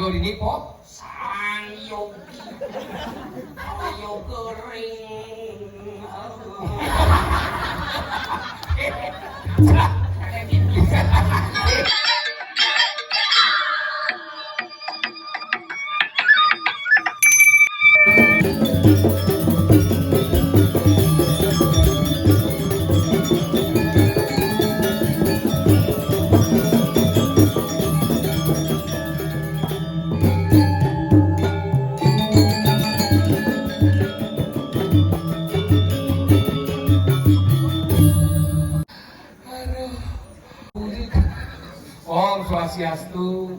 rago ini po sayur sayur kering Om Swastiastu.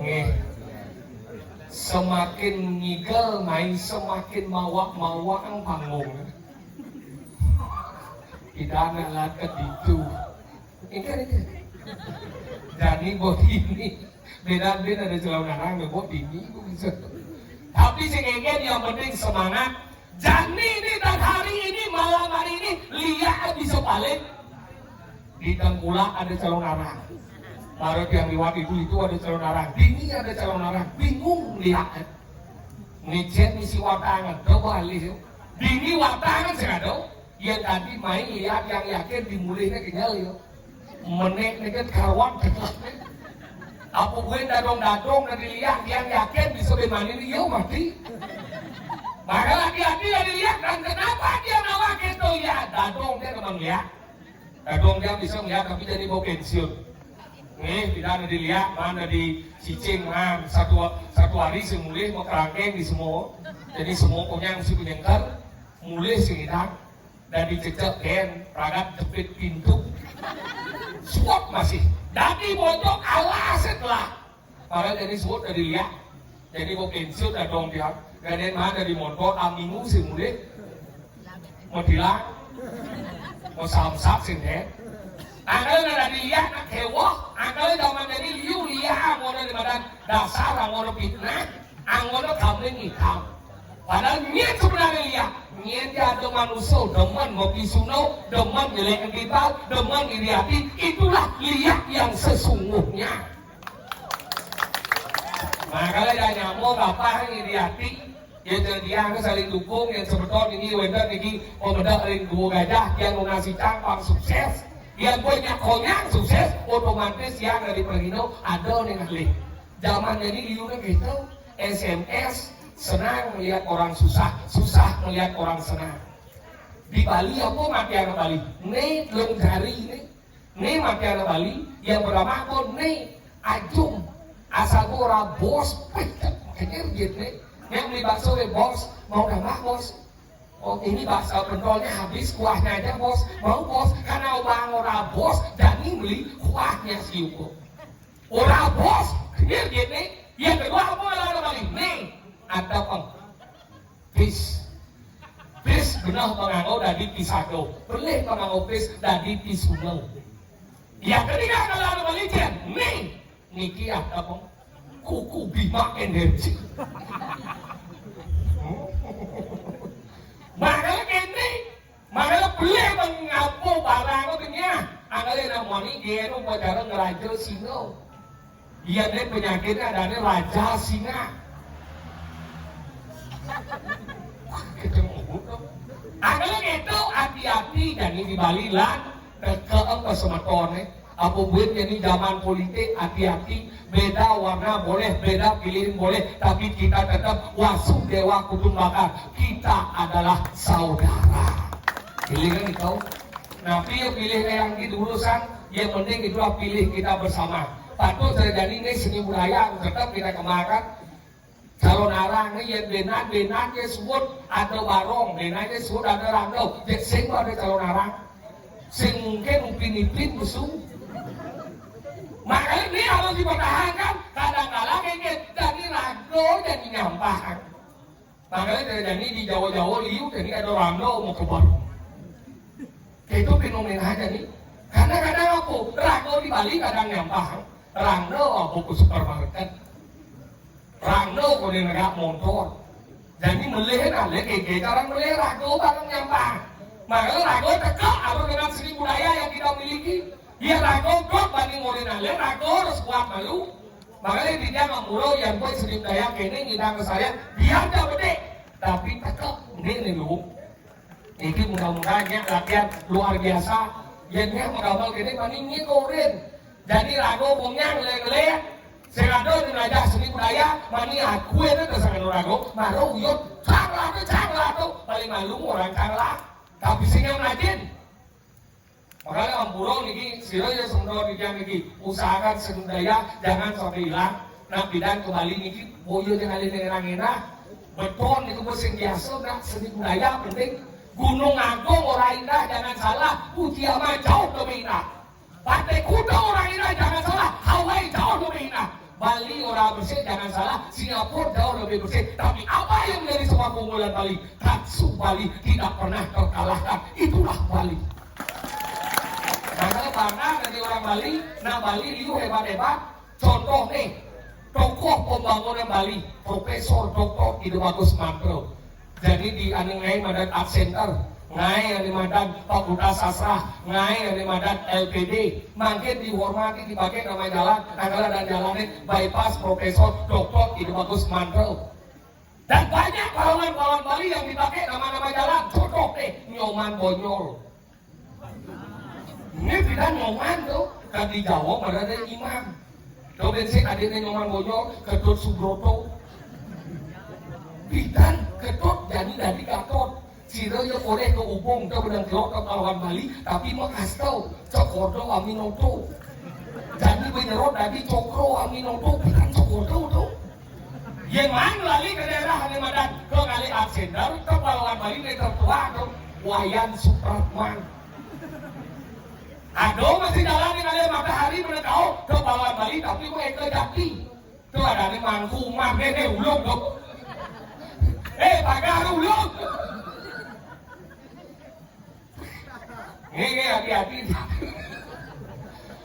Nggih. Semakin ngigel main semakin mawak-mawak ang panggung. Tidak ngalat ke itu. Ini. Jadi bot ini beda-beda ada celana narang bot ini bisa. Tapi sehingga yang penting semangat. Jani ini dan hari ini malam hari ini lihat bisa balik. Di Tengkulak ada calon arang. Baru yang lewat itu ada calon arang. Dini ada calon arang. Bingung lihat. Ngecek misi watangan. Coba lihat. Dini watangan segado. Yang tadi main lihat yang yakin dimulainya kenyal yo. Menek neget kawan ketat. Apa gue dadong-dadong dan dilihat yang yakin bisa bemanin dia mati. Maka hati-hati yang dilihat dan kenapa dia nawak itu ya. Dadong dia kemang lihat. Dadong dia bisa melihat tapi jadi bau pensiun. Nih tidak ada dilihat mana di cicing man satu hari semulih mau kerangkeng di semua. Jadi semua punya mesti penyengkar mulai singidang dan dicecek ken ragat jepit pintu. Suap masih. Dadi bocok alas setelah. Padahal jadi suap dari dilihat. Jadi bau pensiun dadong dia. Gaden mana di motor amingu semulih mau dilang. Mau samsak sini, angkal nada dilihat nak hewah, angkal zaman dari liu lihat, angkal di badan dasar, angkal fitnah, angkal kambing hitam. Padahal niat sebenarnya lihat, niat dia ada manusia, demen ngopi suno, demen jelek kita, demen iri hati, itulah lihat yang sesungguhnya. Nah kalau dia nyamuk apa iri hati. Ya dia harus saling dukung yang sebetulnya ini wender ini pemedak ring gua gajah yang nasi cangkang sukses yang punya konyang sukses otomatis yang dari Pergino ada nih ahli zaman ini liurnya gitu SMS senang melihat orang susah melihat orang senang di Bali apa mati anak Bali nih belum cari nih mati anak Bali yang bernama apa nih Ajum asal orang bos kayaknya gitu nih yang beli bakso ya bos, mau nambah bos. Oh ini bakso pentolnya habis, kuahnya aja bos. Mau bos, karena orang bos jadi beli kuahnya si Yuko. Orang bos, dia gini. Yang kedua apa yang balik? Nih, ada peng. Bis benar penganggo dari pisado. Boleh penganggo bis dari pisunau. Yang ketiga kalau ada baliknya, nih. Niki ada peng. Kuku Bima Energi. Makanya beli mengapo barang itu nya. Angkali namanya dia itu pacaran ngeraja singa. Dia nih penyakitnya ada raja singa. Angkali itu hati-hati dan ini di Bali lah. Ke sematone. Apa buat jadi zaman politik hati-hati. Beda warna boleh, beda pilihan boleh, tapi kita tetap Wasudewa Kutumbaka. Kita adalah saudara. Pilih kan itu. Nah, pilih yang gitu urusan, yang penting itulah pilih kita bersama. Patut terjadi ini seni budaya tetap kita kemakan. Calon arang ini yang benat sebut ada barong, benatnya sebut ada rangkau. Jadi sing ada calon arang, sing mungkin upin-ipin musuh. Makanya ini harus dipertahankan. Kadang-kadang kayak jadi rago jadi nyampah. Makanya terjadi di Jawa-Jawa liu jadi ada rago mau ke baru. Itu fenomena aja nih. Karena kadang apa? Rago di Bali kadang nyampah. Rago apa ke supermarket. Rago ke negara motor. Jadi melihat kayak orang melihat rago barang nyampah. Makanya rago tegak harus dengan seni budaya yang kita miliki. Dia rago kok banding orang lain, rago harus kuat malu. Makanya dia ngamulo yang gue sedih daya kene ngidang ke saya, biar dah gede. Tapi tetap ini lu. Ini mudah-mudahannya latihan luar biasa. Yang mengamal kene maningnya koren. Jadi rago punya ngele-ngele. Serado niraja seni budaya mani aku itu kesangan rago. Maru yuk canglah tuh paling malu orang canglah. Tapi sehingga ngajin. Makanya Ampuro niki siroya sumber niki usahakan seni budaya jangan sampai hilang. Nah bidan kembali niki boyo jangan enak. Beton itu mesin biasa nak seni budaya penting. Gunung Agung orang indah jangan salah. Utiama jauh lebih indah. Pantai Kuta orang indah jangan salah. Hawaii jauh lebih indah. Bali orang bersih jangan salah. Singapura jauh lebih bersih. Tapi apa yang menjadi semua keunggulan Bali? Katsu Bali tidak pernah terkalahkan. Itulah Bali. Makanya bangga dari orang Bali. Nah Bali itu hebat-hebat. Contoh nih, tokoh pembangunan Bali, Profesor Dr. Ide Bagus Mantro. Jadi di aneh madan Art Center, ngai yang madan Fakultas Sastra, ngai yang madan LPD, makin dihormati dipakai nama jalan, adalah dan jalannya bypass Profesor Dr. Ide Bagus Mantro. Dan banyak kawan-kawan Bali yang dipakai nama-nama jalan, contoh nih, Nyoman Bonyol. Ini tidak Nyoman tuh, kan di Jawa ada imam. Kau bensin adiknya Nyoman Bonyol, Ketut Subroto. Bidan Ketut jadi dari Gatot. Siroyo oleh ke Ubung, kau benang kelok ke kawan Bali, tapi mengasau Cokodo Aminoto. Jadi menyerot dari Cokro Aminoto, bukan Cokodo tuh. Yang mana lagi ke daerah Halimadan, ke kali Aksendar, ke kawan Bali yang tertua tuh, Wayan Supratman. Aduh masih jalan di kali matahari menekau ke kawan Bali, tapi mereka jati. Itu ada di Mangkumah, ini ulung tuh. Pagar ulung. Ini hati-hati.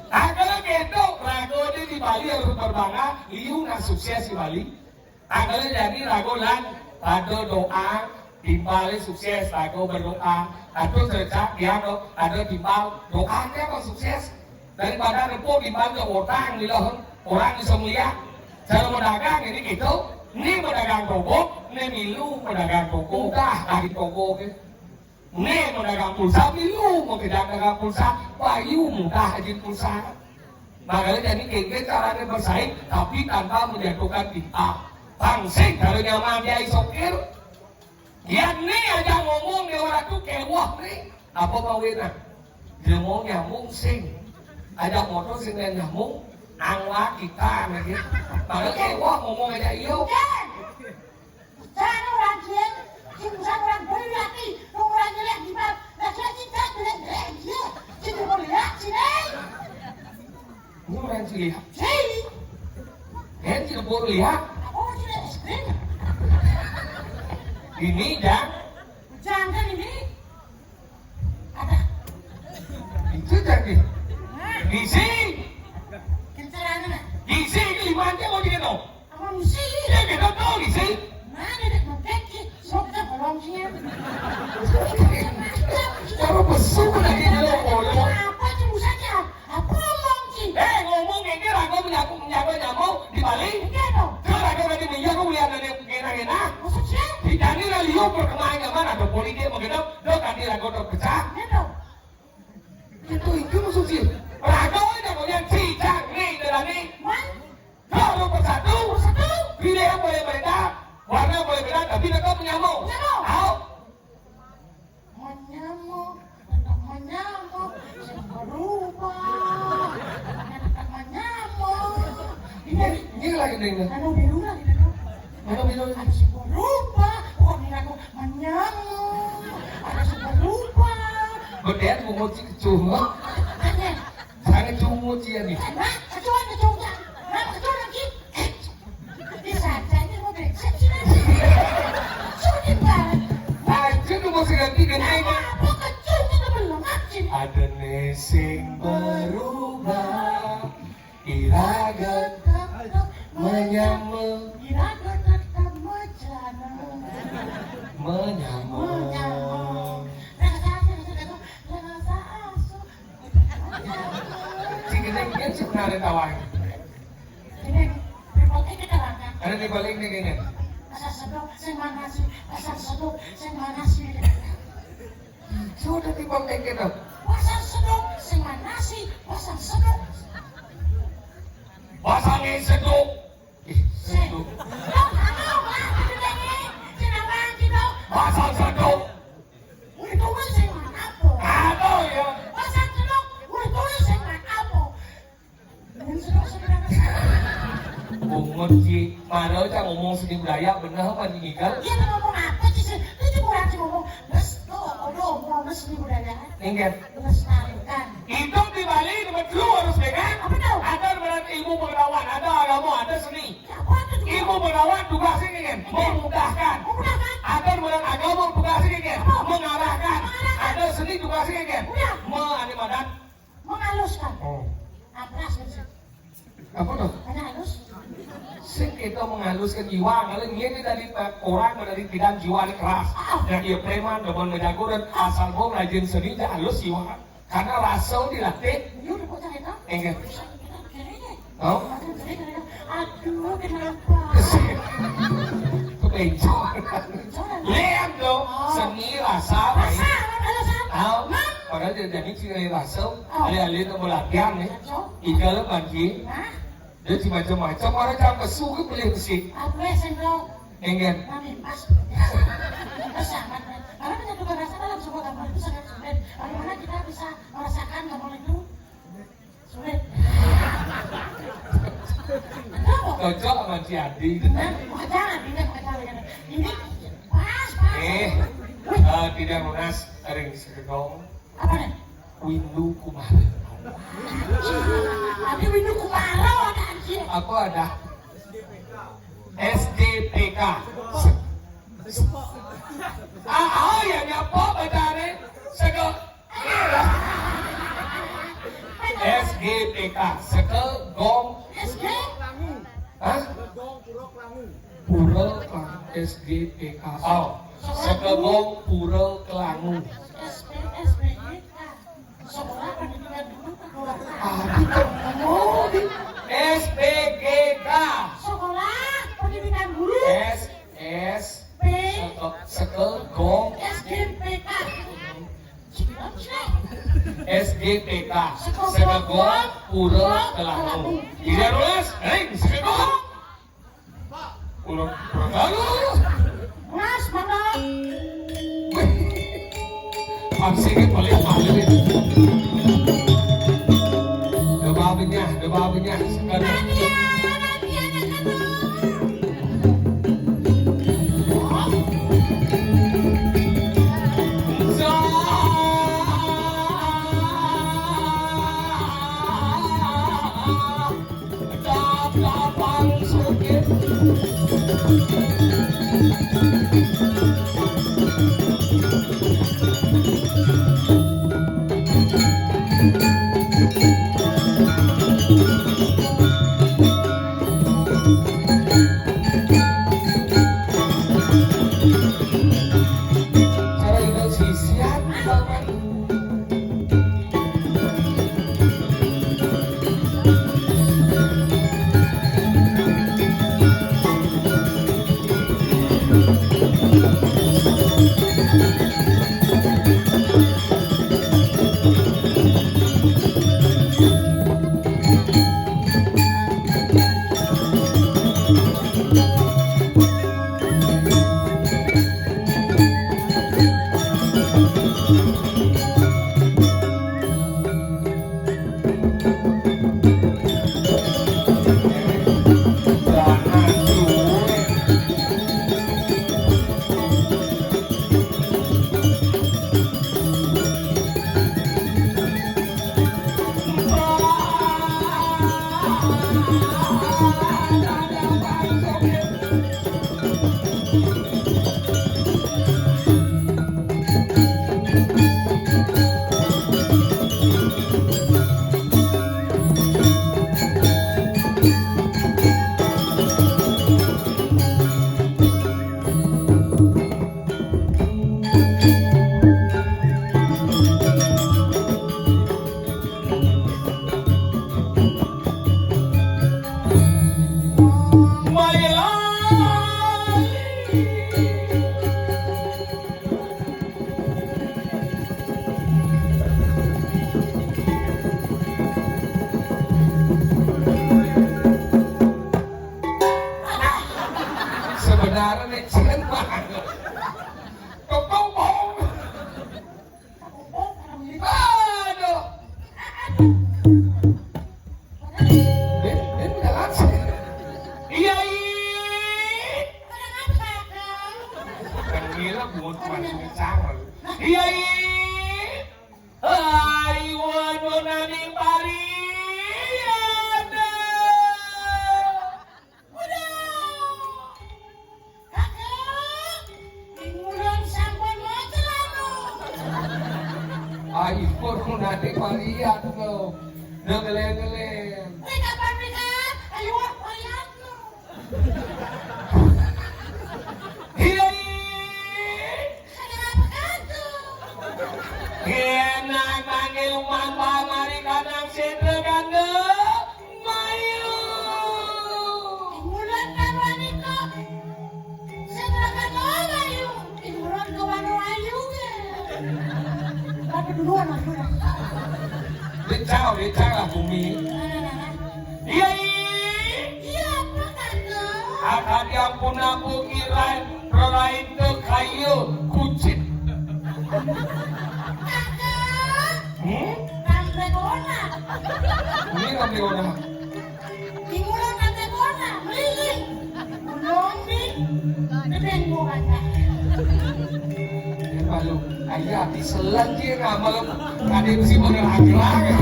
Kalau gitu, rago ini di Bali harus berbangga, liu nggak sukses di Bali. Kalau jadi rago lan, ada doa, timbal sukses, rago berdoa. Ada cerita, dia ada timbal, doanya kok sukses. Daripada repot timbal ke orang bisa melihat. Cara mendagang ini gitu, ini mendagang toko, ini milu mendagang toko, dari toko gitu. Ini mendagang pulsa, milu mau dagang pulsa, bayu mudah ajin pulsa. Makanya jadi kengke caranya bersaing, tapi tanpa menjatuhkan kita. Pangsing kalau nyaman dia isokir, dia nih aja ngomong dia orang tuh kewah nih. Apa mau enak? Dia mau nyambung sing, ada motor sing dan nyambung, angwa kita lagi. Makanya kewah ngomong aja iyo. Jangan orang kien, jangan orang beri lagi, orang jelek di bawah, lagi kita jelek dia, kita boleh lihat sini. Ini orang lihat. Sini. Kan tidak boleh lihat. Oh tidak screen. Ini dah. Jangan ini. Ada. Itu jadi. Di sini. Kencaraan. Di sini lima dia mau diketahui. Apa mesti? Dia kita tahu di sini. Mana dek mempeki, sokta bolong sih. Kalau besar lagi dia ngomong. Apa sih musanya? Apa ngomong sih? Ngomong ini ragu menyaku nyamuk di Bali. Enggak dong. Kalau ragu lagi menjaga melihat ada enak-enak. Maksudnya? Di tadi lah liuk perkembangan zaman ada politik begitu. Dia tadi ragu terpecah. Enggak dong. Itu maksudnya. Ragu ini kemudian cicak nih dan nih. Wan, Kalau persatu. satu. Pilihan boleh beda. Warna boleh beda, tapi mereka menyamuk. Menyamuk. Tahu? Menyamuk, menyamuk, berubah. Menyamuk. Ini lagi dengar. Anu biru lagi dulu. Mana biru? Ada si berubah. Oh, ini aku menyamuk. Ada si berubah. Berdaya mau cuma. Tanya. Sangat cuma dia nih. Nah, kecuali kecuali. Nah, kecuali lagi. Bisa aja mau beresin sih. Sulit banget. Aja tuh mau ganti gentengnya. Apa kecil kita belum ngaji. Ada nesing berubah, iragat menyamuk, Iragat tetap macana. menyamuk. Rasa asuh. Si gentengnya sebenarnya kawan. Ini nih balik nih kayaknya. Pasar sedok, sing mana sih? Pasar sedok, sing mana sih? Sudah timbang kayaknya dong. Pasar sedok, sing mana sih? Pasar sedok. Pasangnya seduk. Seduk. Dok, ano ba? Ano ba ni? Sinabahan ki dok. Pasang seduk. Uy, tuloy sing mana po? Ano ya? Pasar sedok, uy, tuloy sing mana po? Uy, sedok. Bungut Ci. Mana aja ngomong seni budaya bener apa nih Gigal? Dia tuh ngomong apa sih? Itu bukan sih ngomong. Bes, ngomong bes di budaya. Ingat. Melestarikan. Itu di Bali lu harus pegang. Apa tuh? Ada berarti ilmu pengetahuan, ada agama, ada seni. Apa tuh? Ilmu pengetahuan tugasnya kan memudahkan. Memudahkan. Ada berarti agama tugasnya kan mengarahkan. Ada seni tugasnya kan menganimadan. Menghaluskan. Oh. Abras gitu. Apa tuh? Hanya halus. Sing kita menghaluskan jiwa, kalau ini dari orang dari bidang jiwa keras. Dan dia preman, depan menjago dan asal bom rajin seni dia halus jiwa. Karena rasa dilatih. Ini udah bocah itu. Enggak. Oh? Oh? Aduh, kenapa? Kebencong. Lihat dong, seni rasa. Rasa, alasan. Tahu? Padahal dia jadi seni rasa. Alih-alih itu melatihan nih. Ikan banci. Hah? Dia cuma macam-macam orang jangan kesu ke beli besi. Apa sendok? Enggak. Mami pas. Sangat. Karena menyatukan rasa dalam sebuah gambar itu sangat sulit. Bagaimana kita bisa merasakan gambar itu? Sulit. Cocok sama si Adi. Nah, jangan, ini pas. Tidak lunas. Ada yang disekegong. Apa nih? Windu Kumara. Tapi Windu Kumara ada anjir. Aku ada SDPK. Ya nyapa bacaan Segel. SGPK Segegong. SG? Hah? Pura Kelangu. SGPK. Oh, Segegong Pura Kelangu. Sekolah pendidikan dulu kedua. SPGK. Sekolah pendidikan guru. SP Segegong SGPK. SGPK Segegong Pura Kelangu. Tidak lulus, Segegong Pura Kelangu. Mas, mana? Maksudnya paling paling itu. Debabinya sekarang. Cara itu sisian banget. Sebenarnya cian banget. Kepong. Aduh. Den jalan sih. Iya. Kan gila buat masuk cangol. Iya. Hai wadonani pariana. Ai wadonani pariana lo. Gele. Kena manggil mamba mari kadang sedre ganda mayu. Imulan kan wanita. Sedangkan ayu. Imulan ke ayu ke. Tapi duluan lah duluan. Dia lah bumi. Iya. Iya apa kata? Akan diampun aku kirain prolain ke kayu kucing. Tante Gona. Ini nanti orang. Imulan Tante Gona. Meliling. Menombi. Deden bukannya. Dia malu. Ayah diselan dia nggak malu. Ada yang sih berlagi-lagi.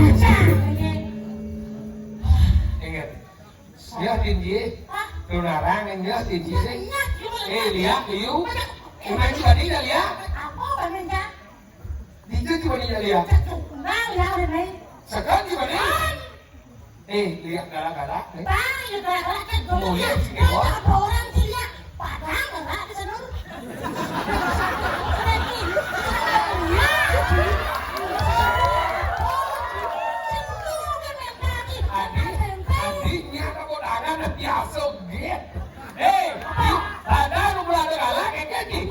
Ingat. Dia tinggi. Tunarang yang dia tinggi sih. Lihat liu. Emang tadi dah lihat. Apa bagaimana? Dia cuma lihat. Nah, ya udah nih. Sekarang gimana? Lihat galak-galak. Bang, ya galak-galak kan goyangnya. Apa orang sih lihat? Padahal galak di sana. Adiknya ada kondangan dan biasa gitu. Ada rumah ada galak kayak gini.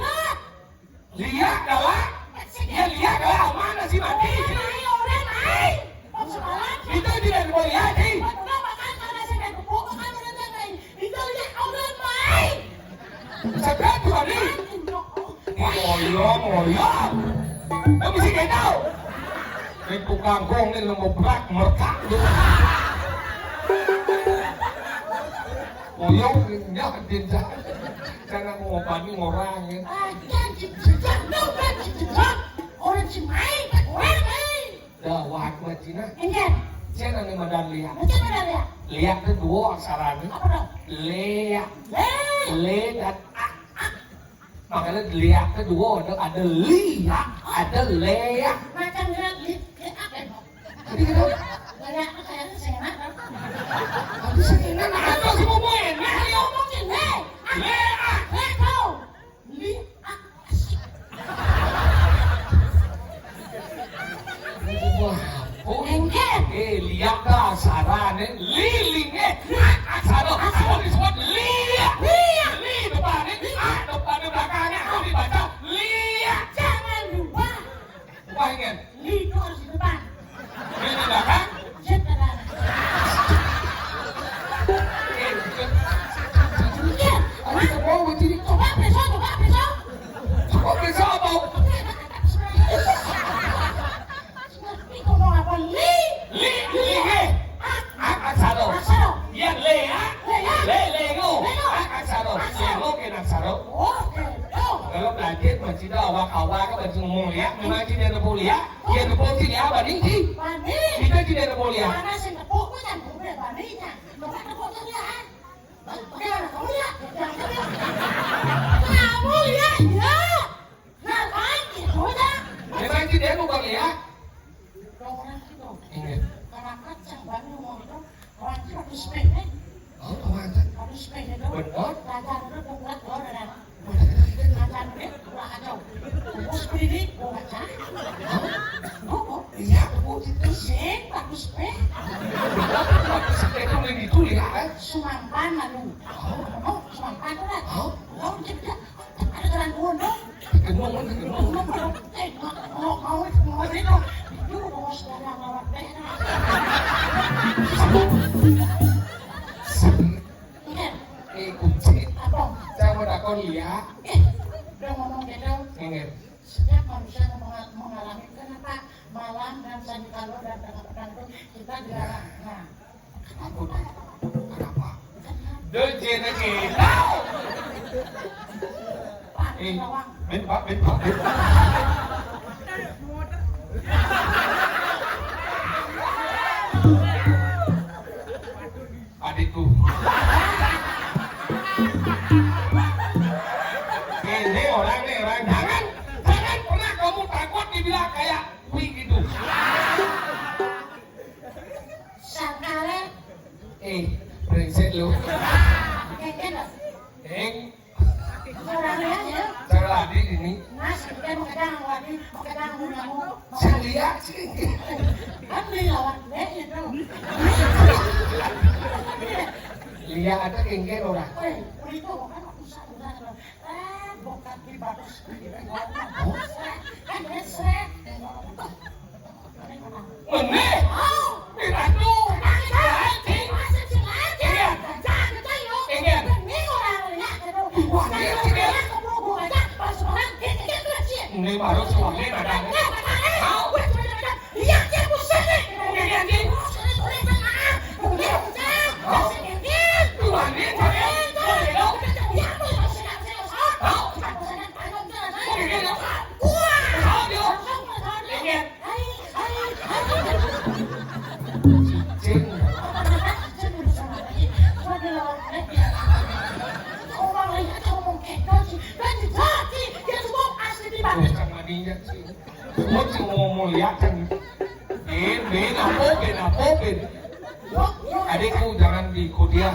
Lihat galak. Ya lihat galak mana sih mati? Itu tidak boleh jadi. Sekarang tuh tadi. Ngoyong. Kamu mesti kayak tahu. Ini tukang gong ini ngebrak merkak. Ngoyong nyakin karena mau ngobani ngorangin. Orang Cimahi, Dawat buat Cina. enggak, Cina nih madan lihat. macam mana dia? Lihat itu dua aksaranya. Apa dong? Lihat. Eh, Le dan a. Makanya lihat itu dua ada lihat, ada leak. macam dia apa dong? Jadi kita Banyak kayak senat. habis ini ada semua main. Ayo ngomongin, hei, Leak. hei kau, li, asik. Wah, oh Enggak, lihat dah aksaranya lilingnya. Aksara apa disebut lihat. Li depannya, depannya belakangnya kau dibaca lihat. jangan lupa, Wah ingat, li itu harus di depan. li di belakang. Zet ke dalam. Enggak, Ada mau begini. coba besok. Coba bisa apa? Ini kau mau apa? Li, Li aksara. asal. Yang le ngo. Aksara. Ngo ke aksara. Oke, tuh. Kalau belajar masih dah awak kan masih ngomong lihat, memang tidak ada boleh ya. Dia ada boleh lihat banding sih. Bani, Kita tidak ada boleh ya. mana sih tepuk tu kan? Boleh baninya. Coba tepuk tu lihat. Bagaimana kamu lihat? Kamu lihat ya? Ngapain gitu dah? Memang tidak ada boleh ya. Orang itu, Ingat. kalau kacang bani mau itu, orang itu habis sepeda. Oh, kawan. Habis sepeda itu, Benar. dagang itu buat orang. Dagang itu buat kacau. Bungkus sepeda, buat kacang. Oh, Iya, boleh itu. sih, habis sepeda. Itu lebih itu lihat kan. Sumampan lalu. Oh, sumampan tu lah. Oh. Oh, dia ada gangguan dong. Kenal. Mau itu. Itu bos dalam lawat deh. Iya, Kunci. apa? Jangan takon Lia. Udah ngomong gitu. Ngengir. Setiap manusia mengalami kenapa malam dan sandi kalau dan tengah-tengah itu kita dilarang. Nah, Kenapa? Dejin kita. Pak, Eh, Nawang. ben Pak. Adikku. Ini orang jangan pernah kamu takut dibilang kayak wih gitu. Sakale, Brengsek lu. keke lah. Eng, Orangnya ya. salah di ini. Mas, kita mau kedang lagi, mau kedang kamu. Saya lihat sih. Kan di lawan deh itu. Lihat ada kengken orang. Weh, itu bukan usaha. Bukan di batas. Kan seret. Meneh. Miratu. Ini baru suami ada. Semua cuma lihat kan. Ben, adikku jangan dikudia.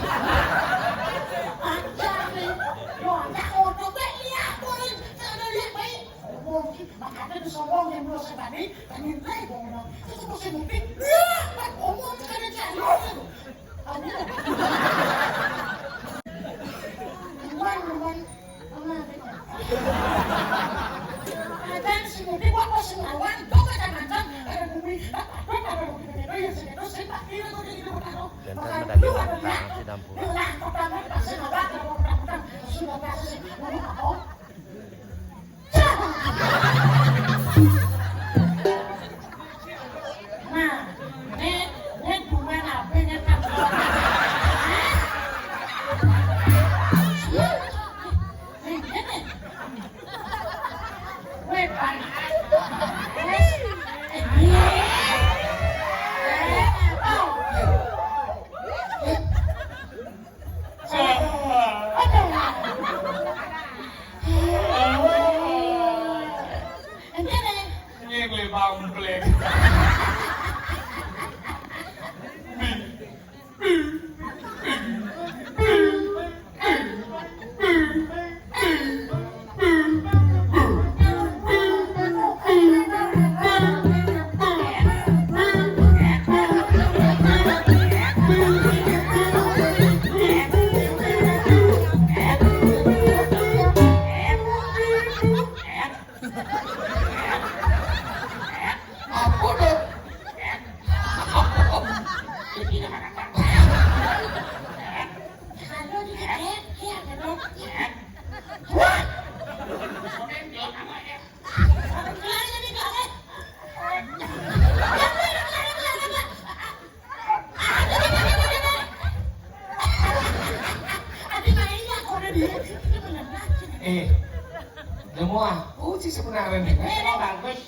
Semua, sih sebenarnya. Bagus.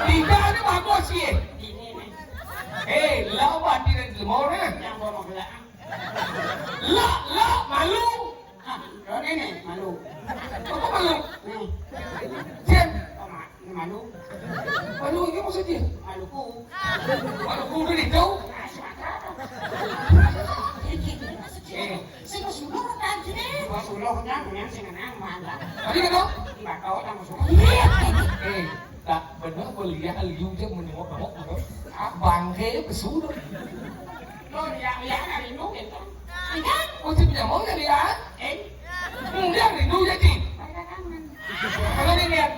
Tidak ada bagus sih. Lawan tidak semua orang. Yang bawa gelap. Lo malu. Lo ini malu. Apa malu? Nih, Jen, malu. malu ini maksudnya? Maluku. Maluku udah itu. Suluhnya punya senang mana? Tadi kan lo? Mbak kau yang suluh. Tak benar beliau liu je menengok-nengok gitu. Bangke kesuruh. Lo lihat hari itu itu. Oh, si punya mau jadi ya? Dia rindu ya, Ci. Kalau dia lihat.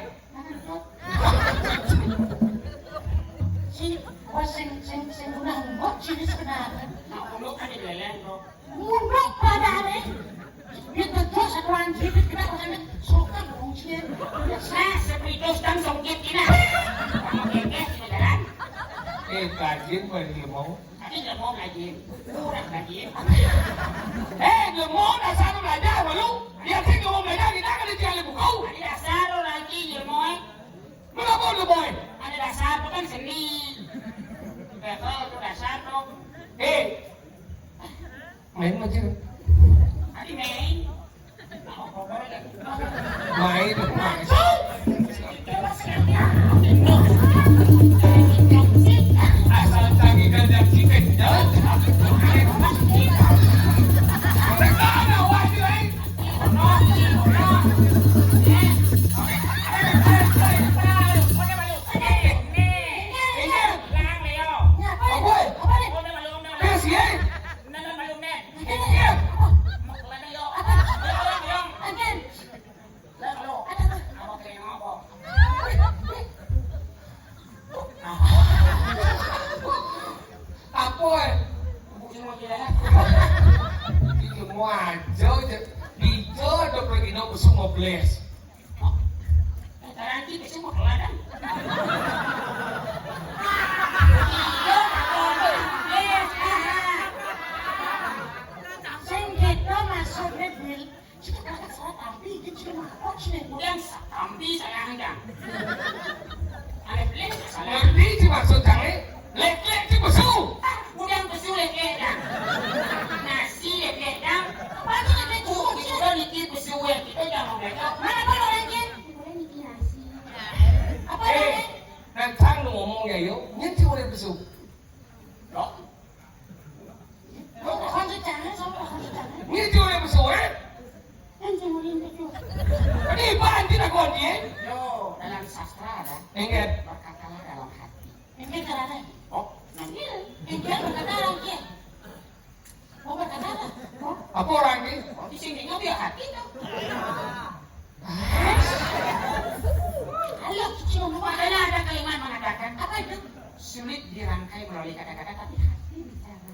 Sing udah ngomong sini sebenarnya. Nah, lo kan di leleng lo. Mundur pada hari. Itu terus satu anjing terus kan songkit kina. Kamu kekeh di jalan. Kajin pada mau. Tapi dia mau ngajin. Kurang ngajin. Lemon asal belajar malu. Dia sih mau belajar kita kan dia lebih kau. Ada dasar lagi ilmu. Mengapa lemon? Ada dasar itu kan seni. Betul itu dasar tuh. Main macam Tadi main. main. Asal canggih dan ciket jalan. Mereka ada wajib lain. Bless. Nanti bisa mau keladang. Kemudian sampai saya hendak. Ada lek salah. Ngerti sih maksud jangan lek-lek sih besu. Kemudian besu lek dah. Nasi lek dah. Apa tu lek tu? Kita nikit besu kita jangan mereka. Mana boleh lagi? Boleh nikit nasi. Apa lagi? Dan sang ngomong ya yo, nyet sih boleh besu. Loh. Kok kanjut jangan sama kanjut jangan. Nyet sih boleh besu Kan jemurin itu. Ini bahan tidak kau dia. Yo, dalam sastra ada. Ingat. Berkatalah dalam hati. Ini caranya. Oh, nanti. Ini berkata lagi. Mau berkata apa? Apa orang ini? Oh, di sini nggak biar hati dong. Halo, kecil ngomong. Makanya ada kalimat mengatakan Apa itu? sulit dirangkai melalui kata-kata tapi hati bicara.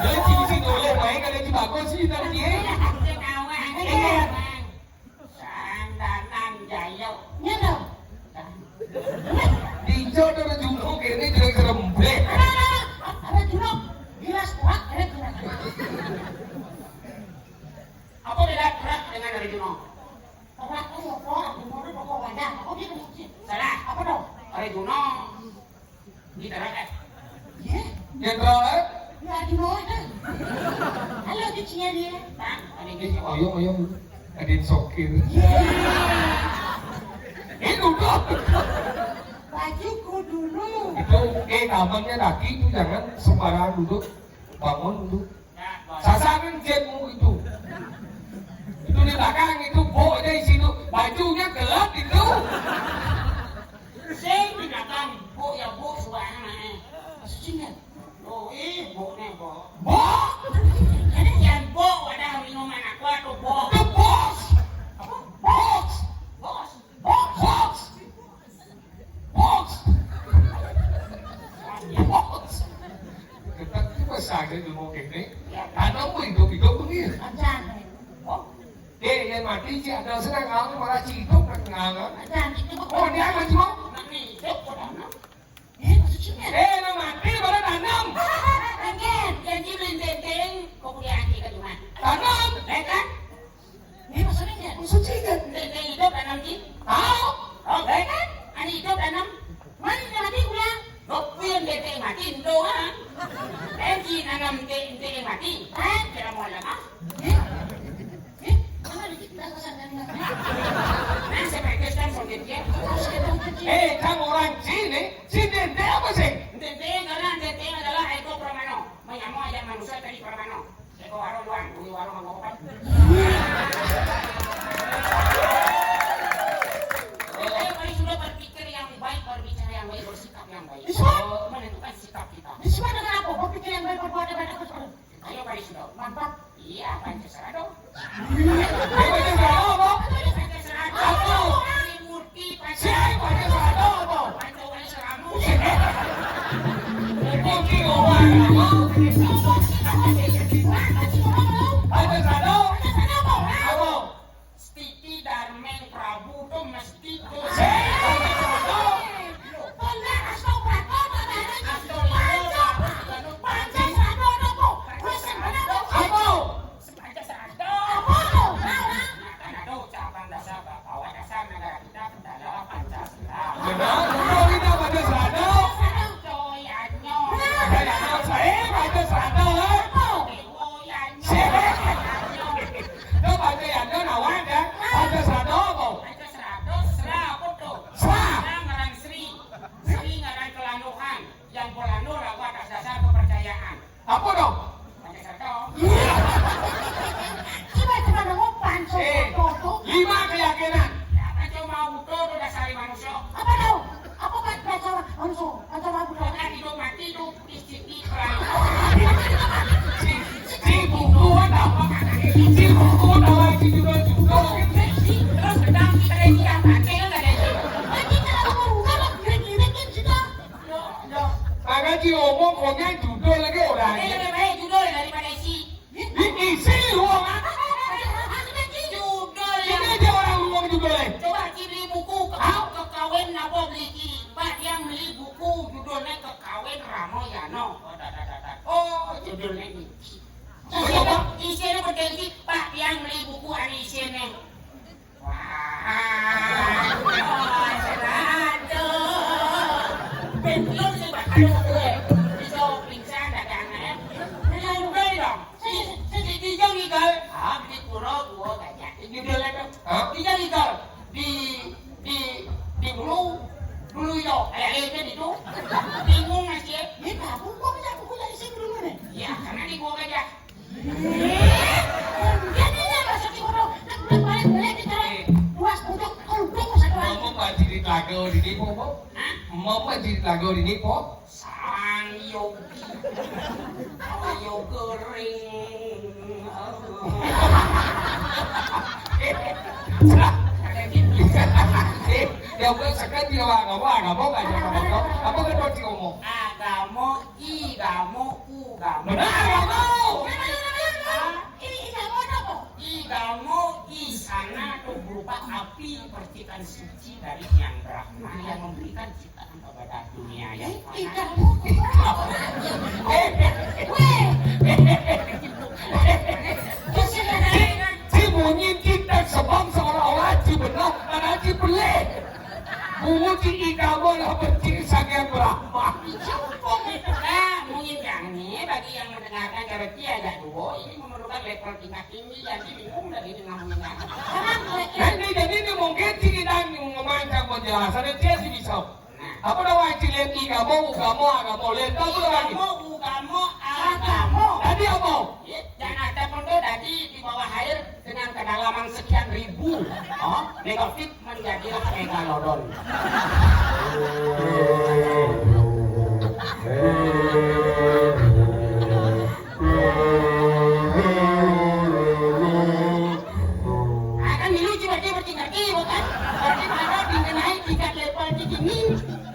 Jadi sini sini boleh main kalau di bagus sih tapi dia. Sandanan jayo. Iya dong. Dijo tu jumpa kini dia keremblek. Ada jeruk. Gelas kuat, ada jeruk. Apa beda kerak dengan dari Juno? Kerak itu apa? Di mana pokok wadah. Oh dia kecil. Salah. Apa dong? Dari Juno diterakan. Iya. Jenderal. Ya di bawah itu. Halo kecilnya dia. Kan? Ada gitu. Ayo. Adin sokir. Ini duduk. Bajuku dulu. Itu kamarnya laki itu jangan sembarangan duduk. Bangun duduk. Sasaran jetmu itu. Itu di belakang itu boknya di situ. Bajunya gelap itu. Saya di belakang bu ya bu suaranya. Maksudnya? Oh bu nih bu. Bok. Jadi yang bu wadah minuman aku atau bu. The box. Box. Bos. Box. Box. Box. Kita cuma saja di mau kene. Ada pun hidup begini. Ajan. Yang mati sih ada senang orang malah hidup nggak. Ajan itu Oh dia mati mau? Nanti hidup kau maksudnya? Yang mati pada tanam. Angin, janji lenteng, kau punya hati ke rumah. Tanam. Kan? Ini maksudnya? Maksudnya Lenteng hidup tanam sih. tahu. Oh, baik kan? Ani hidup tanam. Mana dia mati pulang? Dokter lenteng mati itu kan? Janji tanam lenteng mati. Kira mau lama? Mana dia kesana ni? Nah, saya pakai stand songket dia. Kamu orang sini dia apa sih? Lenteng adalah eko pramano. Menyamu aja manusia tadi pramano. Eko warung luang, bui warung mangkopan. Saya paling sudah berpikir yang baik, berbicara yang baik, bersikap yang baik. Menentukan sikap kita. Di sini dengan apa? Berpikir yang baik berbuat yang baik aku suka. Ayo paling sudah. Mantap. Iya, Pancasila dong. Dia apa? Pancasila dong. Murti Siapa Pancasila. dia apa? Pancasila mu. Mungkin orang apa? Ada satu. Apa? Stiti Darmeng Prabu Raden Ramoyano. Oh, judulnya ini. Isinya bergengsi, Pak yang beli buku anu isinya. Wah, serado. Betul sih Pak, aduh bisa pingsan dagangan. Bisa juga dong. Si Dijang Igal. Ah, di Puro gua gajah. Judulnya dong. Dijang Igal. Di dulu yo, kayak itu. Bingung masih. Ini kamu kok bisa bukunya isi dulu nih? Ya, karena di gua gajah. Gantinya masuk di kono. Nang balik di cara. Luas untuk untung satu lagi. Mau majirit lagu di nipo po? Mau majirit lagu di nipo? Sang yogi. Ayo kering. Yang gue sekat dia agama aja kamu. Apa kan mau ngomong? Agamo, igamo, ugamo. Benar agama. Ini kamu apa? Igamo, isana itu berupa api percikan suci dari Yang Brahma yang memberikan ciptaan kepada dunia yang fana. Si bunyi kita sebab seolah-olah si benar karena si pelik. Bunyi si igamo lah benci sang Brahma. Nah, mungkin ini bagi yang mendengarkan cerita aja dulu, ini memerlukan level tingkat tinggi, jadi bingung dari ini ngomongin apa. Nanti jadi ini mungkin si kita ngomongin penjelasan dia sih bisa. Apa namanya si lihat igamo, agamo, lihat apa lagi? Agamo. Tadi apa? Dan ada pondok tadi di bawah air dengan kedalaman sekian ribu. Oh, negatif menjadilah megalodon. Akan dilucu berarti bertingkat bukan? Berarti pada tingkat naik tingkat level tinggi.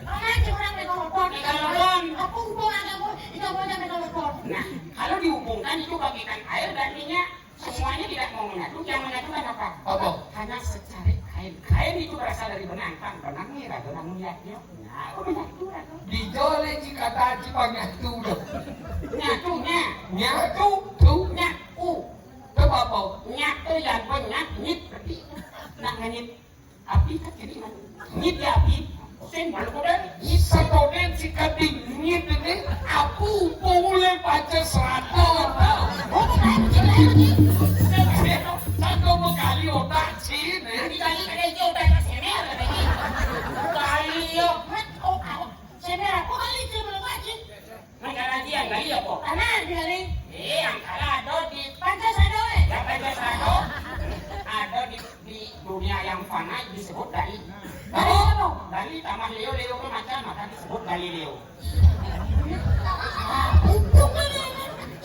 Aja orang megalodon. Megalodon. Apa hubungan kamu? Itu punya megalodon. Nah, kalau dihubungkan itu bagikan air dan minyak semuanya tidak mau menyatu. Yang menyatukan apa? Apa? Hanya secarik kain. Kain itu berasal dari benang kan? Benang merah, benang minyak. Nah, menyatu. Dijole jika tadi panyatu dong. Nyatunya. Nyatu tuh. Nyatu. Coba apa? Nyatu yang banyak nyit berarti. Nah, nganyit api kan jadi mana? Nyit ya api. Sen baru kuda. Satu den si kading nyit ini aku boleh baca seratus. Oh, lagi. Satu kali otak sih. Nanti kali ada jauh dari semer lagi. Kali yo. Oh, saya kok kali itu belum lagi. Negara dia kali ya kok. Mana kali? Yang kalah ada di Pancasila. ada di dunia yang fana disebut Dali. Dali tambah Leo ke macam maka disebut Galileo. Untung ini.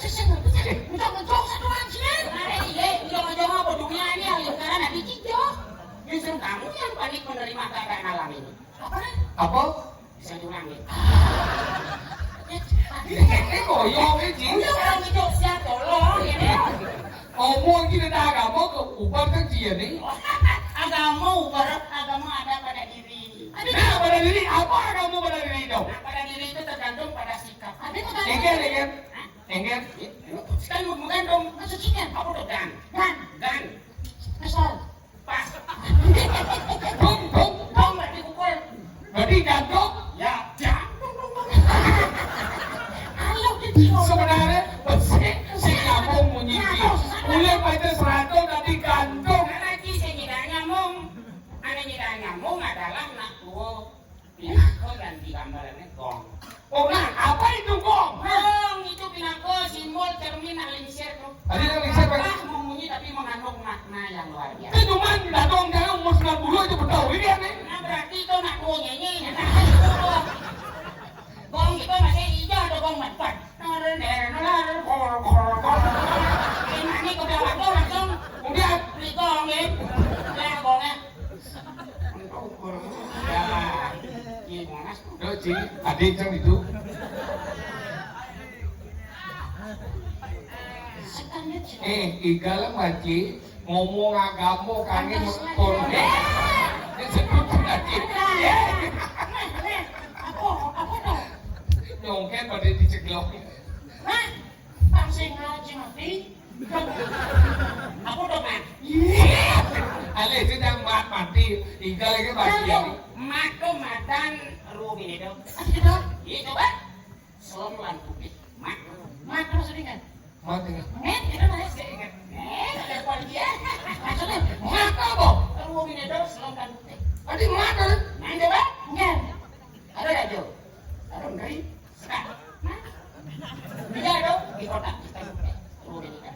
Saya mencoba satu lagi. Ada ide, jangan-jangan apa dunia ini yang karena nanti cincok. Justru kamu yang panik menerima keadaan alam ini. Apa? Bisa diulangi. Ini koyong ini. Orang itu siap tolong ini. Ngomong kita dah agama ke ubah kan dia nih. Agama ada pada diri. Nah pada diri apa agama pada diri dong? Nah, pada diri itu tergantung pada sikap. Engger. Sekarang bukan dong. Maksudnya Apa tuh dan? dan Kesal. Pas. Dong. Dong berarti pukul. Berarti gantung. Ya. ayo kecil. Sebenarnya bersih si nyambung menyiki. Mulai baca seratus tadi gantung. Karena kisah tidak nyambung adalah nak tua pinako dan digambarannya gong. Oh nah, apa itu gong? Gong itu pinako simbol cermin alinsir tuh. Tadi yang bisa pakai. Membunyi tapi mengandung makna yang luar biasa. Itu cuma datang jangan umur 90 aja bertahu ini aneh. Nah berarti itu nak tua nyanyi. Gong itu masih hijau atau gong manfaat. Ini kau bilang aku langsung Kemudian beli gong ya. Nah gongnya. Ya, Monas. Ci, adik yang itu. Igalang maci ngomong agama kangen mengkon. Ini sebut lagi. Apa tuh? nyongket pada diceglok. Nah, pasti ngaji mati. Aku udah mati. Ale itu yang mati, tinggal lagi bagian. Matu matan rubi itu. Gitu. Iya coba. Selom lan putih. Matu. Mati maksudnya kan? Mati nggak? Met, itu mana sih? Ada polisi. Maksudnya, Mata boh. Rubi itu selom lan putih. Adi mata. Nah coba. enggak. Ada nggak Jo? Ada nggak? Sekarang. Bisa dong di kotak kita rubi itu.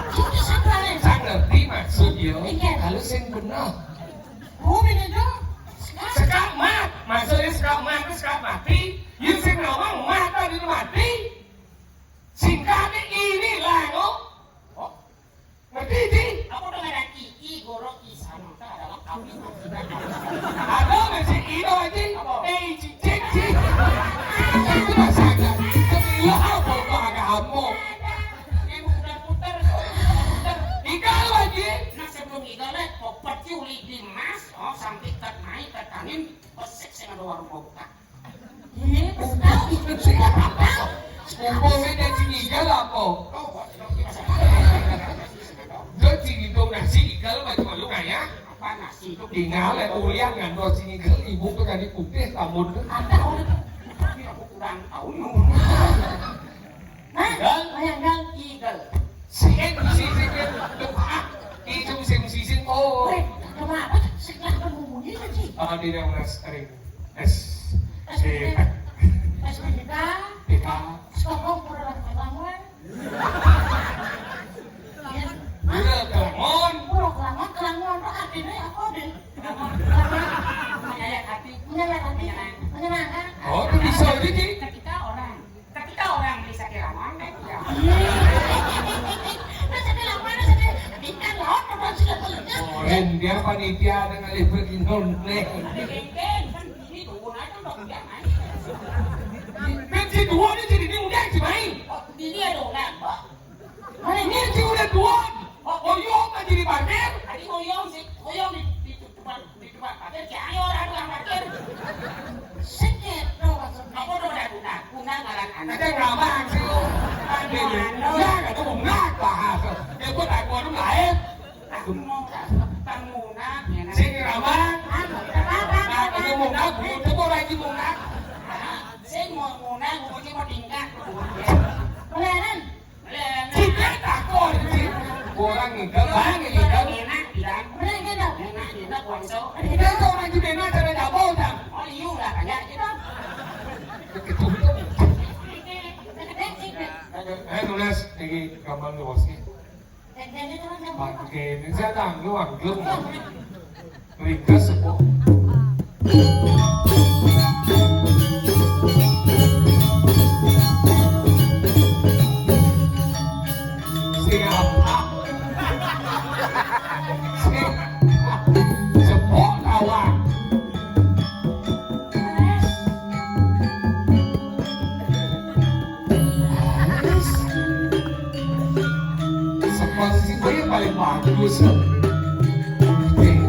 Itu sampai. Saya ngerti maksudnya. Kalau sing benar. Rubi itu. Sekak mat, maksudnya sekak mat itu sekak mati. Yang sing ngomong mata itu mati. Singkatnya ini lah, no? Oh, ngerti sih? Aku dengar Kiki gorok kisah maka adalah kawin kita. Ada masih itu aja. Cicik sih. Itu masalah. Tapi lo apa kok agak kamu? Yang putar-putar. Ikan lagi. Nah sebelum idola popet Juli di Mas, oh sampai ket naik ke kanin, pesek saya ada warung buka. Ini tahu. Ngomongnya dari sini ikan apa? Oh, kita Lo sini dong nasi ikan macam lu kayak? apa nasi itu Tinggal ya ulian kan do sini ikan ibu tuh kan diputih tamun tuh. Ada orang. tapi aku kurang tahu nih. Nah, bayangkan. Eagle. Sing sising kan tuh ah. Itu sing oh. Weh, kenapa setelah pembunyi sih? Di dalam ring S SPDK, kita Stokong Pura Kelamuan. udah kelamon. Pura Kelamuan itu artinya apa deh? Menyayat hati. Menyenangkan. Oh itu bisa jadi. Ketika orang bisa kiraman, ya. Nah, jadi lama jadi ikan laut apa sudah telurnya? Oh dia panitia dengan libur Indonesia. Ada geng-geng kan ini tunggu aja dong dia main. Kan si dua ni jadi dia udah si main. Oh, dia dong nambah. Mana Ini ini? si udah dua. Oh yo kan jadi parkir. Tadi ngoyong di depan parkir, jangan orang tukang parkir. Sedikit dong maksudnya. Aku udah guna ngaran anak. Ada ramah sih lo. Ada ya kan tuh nggak bahas. Ya gua tak gua tuh lain. Aku mau munak, ya Si ramah. Nah itu munak, itu gua lagi munak. Saya mau munak, mau tingkat. Melayan. Si dia takut sih. Orang ikan, bang ikan. Enak bilang, Melayan kan dong? enak wangso. Kita tuh orang juga nak cara jauh dah. Oh iya lah kayak gitu. Ketutup. Sedikit. Nulis lagi gambar lu sih. Dan itu kan Pakai ini saya tahu lu anggap. Ringkas sebuah. Siapa? Sebuah kawan. Seposisi gue yang paling bagus. Penting.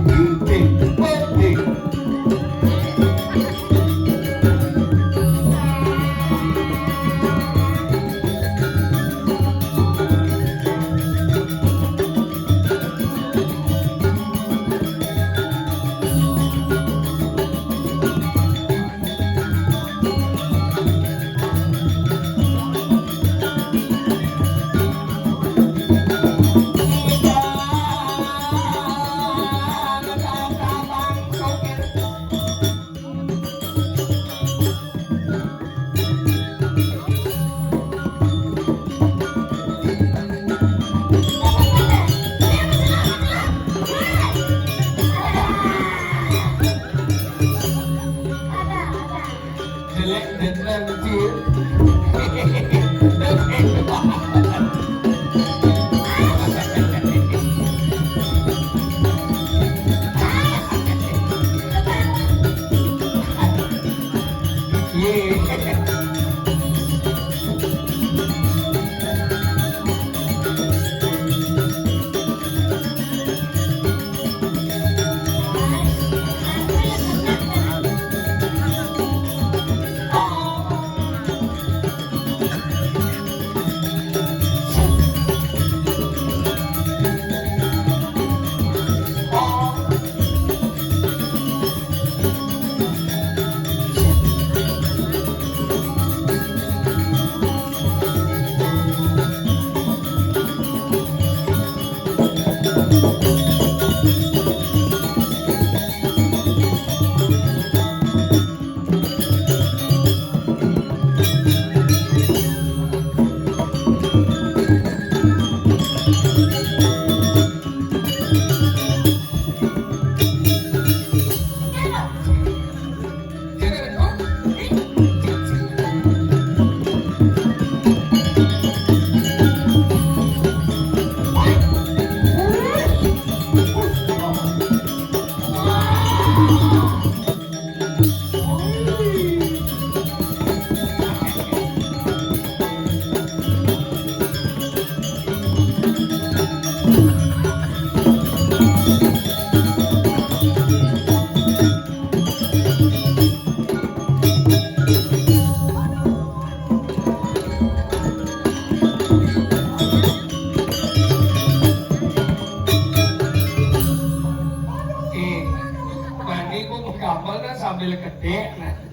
sambil gede.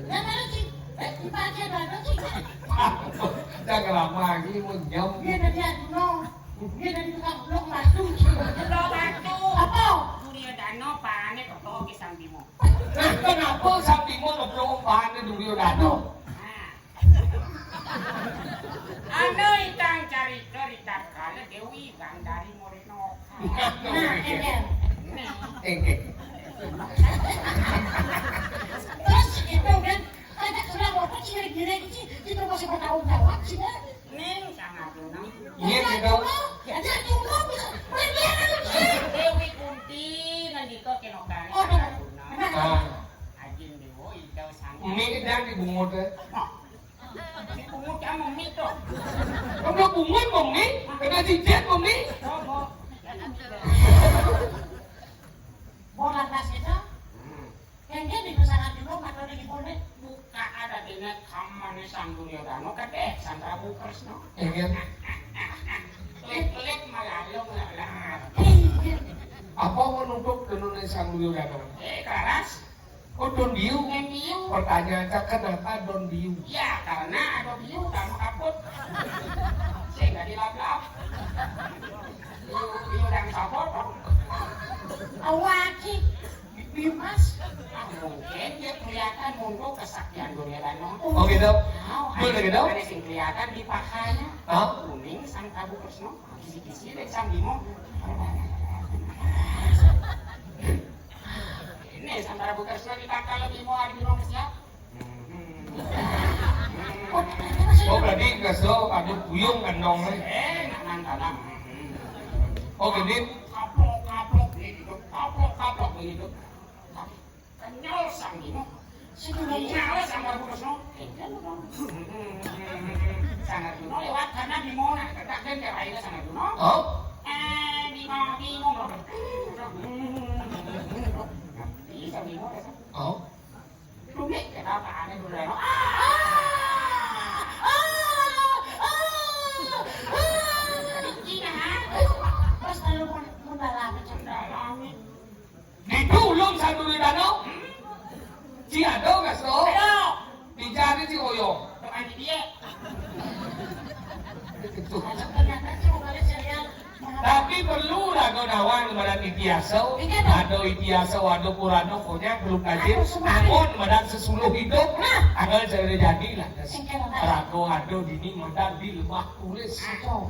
Ya mana sih? Dipakai ada sih. Jangan lama lagi menyem. Dia dari Aduno. Dia dari tukang blok batu. Blok batu. Apa? Duryodhana parane kok ke Sang Bima. Nah, kenapa Sang Bima ngeblok bahannya Duryodhana? Ano itang carita ritakala Dewi Gandari Morenoka. Nah, Engel. Engkel. Terus itu kan ada sudah motor gini sih itu masih bertahun jawab sih kan? Ning sangat dunang. Iya gitu. Ya dia dulu bisa. Dia kan Dewi Kunti nandito kinokani. Oh, benar. Ah, Ajin dewo ikaw sang. ini kan dibungut ya. Si pungut ka mo mito. Kamu bungut mong ni? Kena cincin mong ni? Opo. bola tas itu yang dia di pasangan dulu atau di pondok Buka ada dinet kamane Sang Duryodhana kate Sang Prabu Kresna. Engkel. Lek malalong lalat. Apa mau numpuk dengan Sang Duryodhana? Karas. Oh, Don Biu. Biu. Pertanyaan saya, kenapa Don Biu? Ya karena ada biu kamu kaput. Saya nggak dilap-lap. Biu dan kaput. awaki bimas Mungkin dia kelihatan mundur kesaktian Duryodhana. Oh gitu? Bener gitu? Ada yang kelihatan di pahanya. Hah? Kuning Sang Prabu Kresna. Kisi-kisi dari Sang Bima. Ini Sang Prabu Kresna ditangkal lebih mau ada di rumah siap. Oh, berarti keso, aduh buyung kan dong. Nangan tanam. Oh, gede. Kaplok begitu. Kenyal Sang Bima. Kenyal Sang Prabu Kresna. Sang Arjuna lewat karena Bima nak katakan ke rakyat Sang Arjuna. Oh? Bima. Bisa Bima kan? Oh? Rumit kenapa aneh Duryodhana? terus lalu mendalami Dalami. Ditulung Sang Duryodhana? Si Ado keso? Ayo, Dicari si Hoyo. doa di dia. Gitu. ternyata sih bukan serial Tapi perlu lah kau nawan kepada Itiaso, ada Itiaso, ada Purano, pokoknya belum kajian. Namun medan sesuluh hidup, agar jadi lah. Rago ada dini medan di lemah tulis. atau